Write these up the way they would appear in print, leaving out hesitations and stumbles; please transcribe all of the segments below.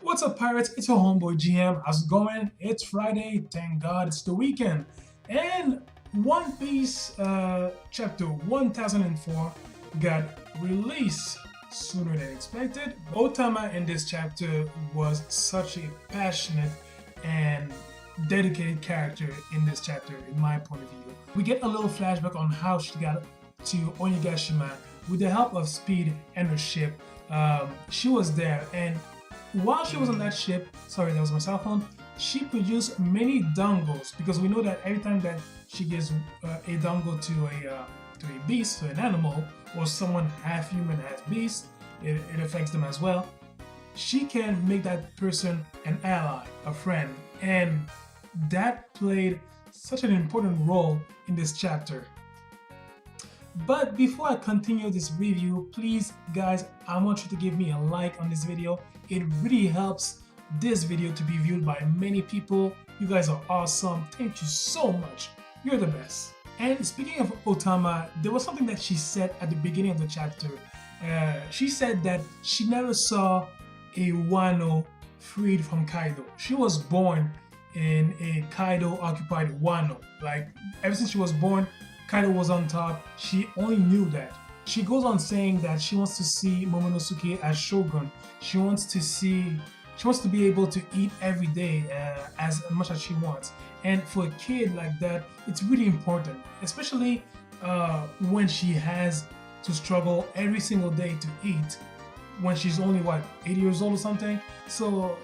What's up, pirates? It's your homeboy GM. How's it going? It's Friday. Thank God it's the weekend. And One Piece chapter 1004 got released sooner than expected. Otama in this chapter was such a passionate and dedicated character in this chapter, in my point of view. We get a little flashback on how she got to Onigashima with the help of Speed and her ship. She was there, and while she was on that ship, sorry, that was my cell phone, she produced many dongles because we know that every time that she gives a dongle to a beast, to an animal, or someone half human, half beast, it affects them as well. She can make that person an ally, a friend, and that played such an important role in this chapter. But before I continue this review, please guys, I want you to give me a like on this video. It really helps this video to be viewed by many people. You guys are awesome. Thank you so much. You're the best. And speaking of Otama, there was something that she said at the beginning of the chapter. She said that she never saw a Wano freed from Kaido. She was born in a Kaido-occupied Wano. Like, ever since she was born, Kaido was on top. She only knew that. She goes on saying that she wants to see Momonosuke as shogun. She wants to be able to eat every day as much as she wants. And for a kid like that, it's really important, especially when she has to struggle every single day to eat when she's only, what, 8 years old or something? So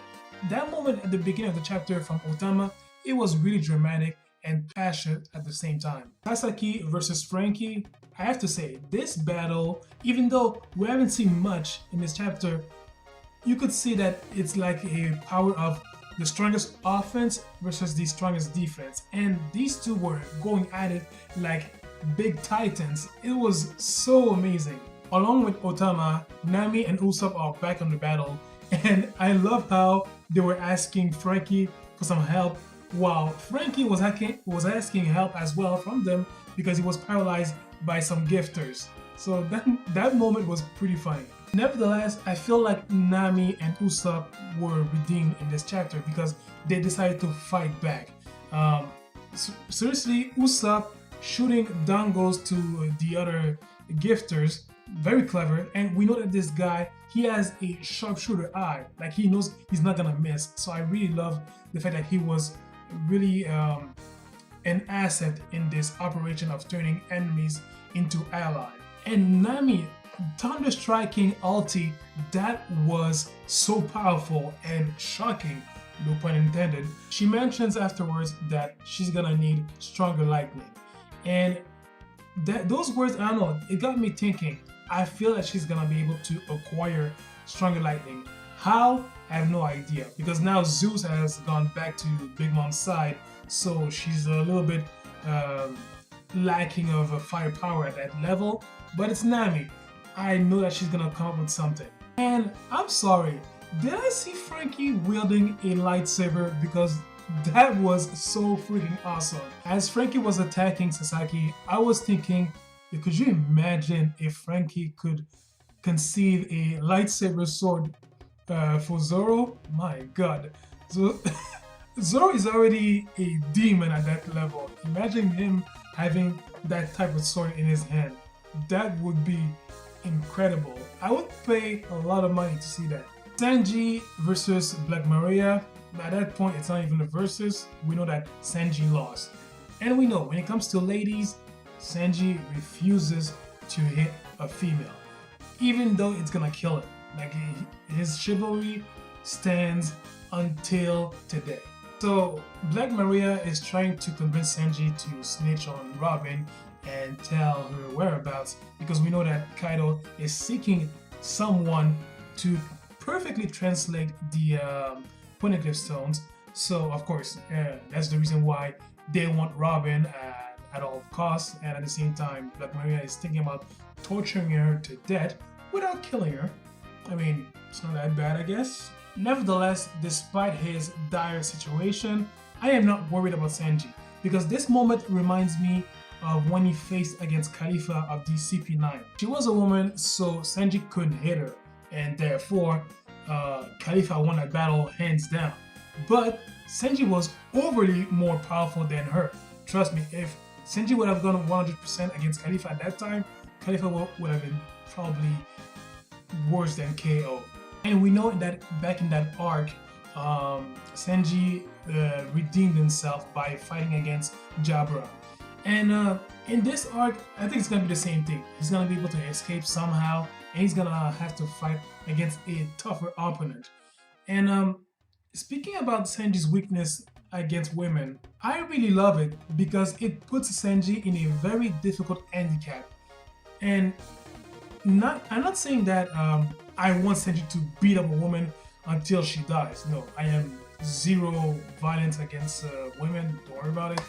that moment at the beginning of the chapter from Otama, it was really dramatic and passionate at the same time. Sasaki versus Frankie, I have to say, this battle, even though we haven't seen much in this chapter, you could see that it's like a power of the strongest offense versus the strongest defense. And these two were going at it like big titans. It was so amazing. Along with Otama, Nami and Usopp are back on the battle. And I love how they were asking Frankie for some help, while Frankie was asking help as well from them because he was paralyzed by some gifters. So that moment was pretty funny. Nevertheless, I feel like Nami and Usopp were redeemed in this chapter because they decided to fight back. Seriously, Usopp shooting dongles to the other gifters, very clever. And we know that this guy, he has a sharpshooter eye. Like, he knows he's not gonna miss. So I really love the fact that he was really an asset in this operation of turning enemies into allies. And Nami thunder striking ulti, that was so powerful and shocking, no pun intended. She mentions afterwards that she's gonna need stronger lightning, and those words, I don't know, it got me thinking. I feel that she's gonna be able to acquire stronger lightning. How? I have no idea, because now Zeus has gone back to Big Mom's side, so she's a little bit lacking of firepower at that level. But it's Nami. I know that she's gonna come up with something. And I'm sorry, did I see Frankie wielding a lightsaber? Because that was so freaking awesome. As Frankie was attacking Sasaki, I was thinking, could you imagine if Frankie could conceive a lightsaber sword for Zoro? My god. So Zoro is already a demon at that level. Imagine him having that type of sword in his hand. That would be incredible. I would pay a lot of money to see that. Sanji versus Black Maria. By that point, it's not even a versus. We know that Sanji lost. And we know when it comes to ladies, Sanji refuses to hit a female, even though it's gonna kill him. Like, his chivalry stands until today. So Black Maria is trying to convince Sanji to snitch on Robin and tell her whereabouts, because we know that Kaido is seeking someone to perfectly translate the Poneglyph stones. So of course, that's the reason why they want Robin at all costs, and at the same time, Black Maria is thinking about torturing her to death without killing her. I mean, it's not that bad, I guess. Nevertheless, despite his dire situation, I am not worried about Sanji, because this moment reminds me of when he faced against Khalifa of the CP9. She was a woman, so Sanji couldn't hit her, and therefore Khalifa won that battle hands down. But Senji was overly more powerful than her. Trust me, if Senji would have gone 100% against Khalifa at that time, Khalifa would have been probably worse than KO. And we know that back in that arc, Senji redeemed himself by fighting against Jabra. And in this arc, I think it's gonna be the same thing. He's gonna be able to escape somehow, and he's gonna have to fight against a tougher opponent. And speaking about Senji's weakness against women, I really love it because it puts Senji in a very difficult handicap. And I'm not saying that I want Senji to beat up a woman until she dies. No, I am zero violence against women. Don't worry about it.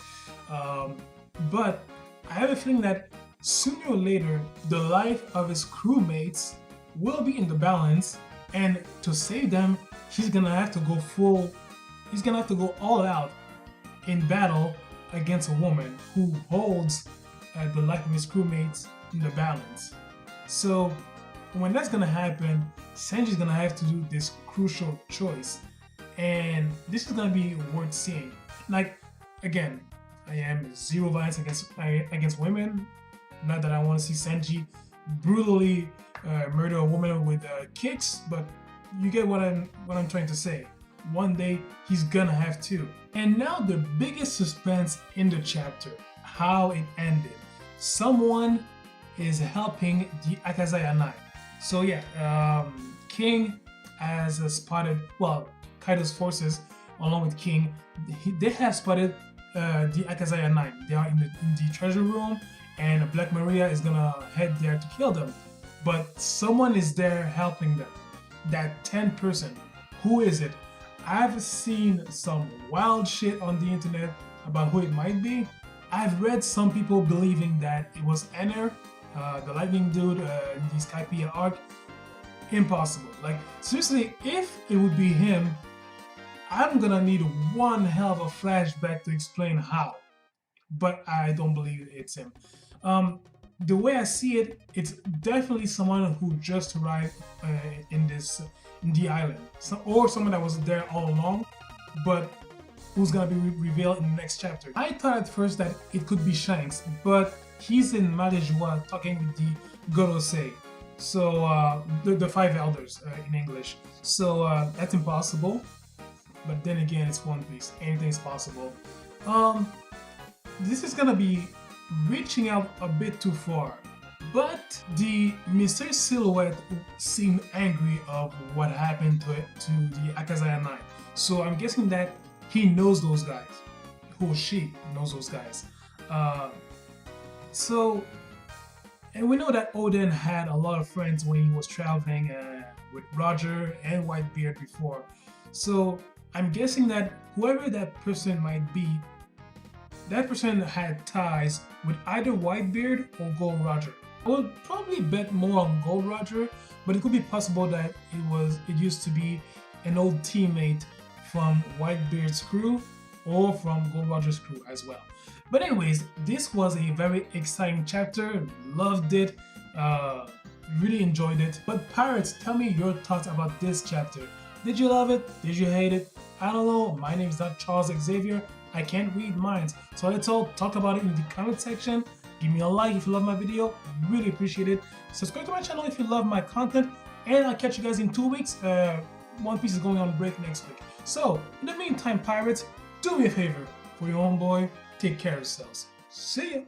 But I have a feeling that sooner or later, the life of his crewmates will be in the balance, and to save them, he's gonna have to go full. He's gonna have to go all out in battle against a woman who holds the life of his crewmates in the balance. So when that's gonna happen, Senji's gonna have to do this crucial choice, and this is gonna be worth seeing. Like, again, I am zero violence against women. Not that I want to see Senji brutally murder a woman with kicks, but you get what I'm trying to say. One day he's gonna have to. And now the biggest suspense in the chapter, how it ended. Someone is helping the Akazaya 9. So yeah, King has spotted, well, Kaido's forces along with King, they have spotted the Akazaya 9. They are in the treasure room, and Black Maria is gonna head there to kill them. But someone is there helping them. That 10th person. Who is it? I've seen some wild shit on the internet about who it might be. I've read some people believing that it was Ener, the lightning dude in the Skypiea arc. Impossible. Like, seriously, if it would be him, I'm gonna need one hell of a flashback to explain how. But I don't believe it's him. The way I see it, it's definitely someone who just arrived in the island, or someone that was there all along, but who's gonna be revealed in the next chapter. I thought at first that it could be Shanks, but he's in Malejua talking with the Gorosei, so the five elders in English. So that's impossible. But then again, it's One Piece. Anything's possible. This is gonna be reaching out a bit too far. But the mysterious silhouette seemed angry of what happened to the Akazaya 9. So I'm guessing that he knows those guys. Who or she knows those guys. And we know that Oden had a lot of friends when he was traveling with Roger and Whitebeard before. So I'm guessing that whoever that person might be, that person had ties with either Whitebeard or Gold Roger. I would probably bet more on Gold Roger, but it could be possible that it used to be an old teammate from Whitebeard's crew or from Gold Roger's crew as well. But anyways, this was a very exciting chapter. Loved it. Really enjoyed it. But Pirates, tell me your thoughts about this chapter. Did you love it? Did you hate it? I don't know. My name is not Charles Xavier. I can't read minds. So let's all talk about it in the comment section. Give me a like if you love my video. Really appreciate it. Subscribe to my channel if you love my content. And I'll catch you guys in 2 weeks. One Piece is going on break next week. So, in the meantime, Pirates, do me a favor. For your own boy, take care of yourselves. See ya!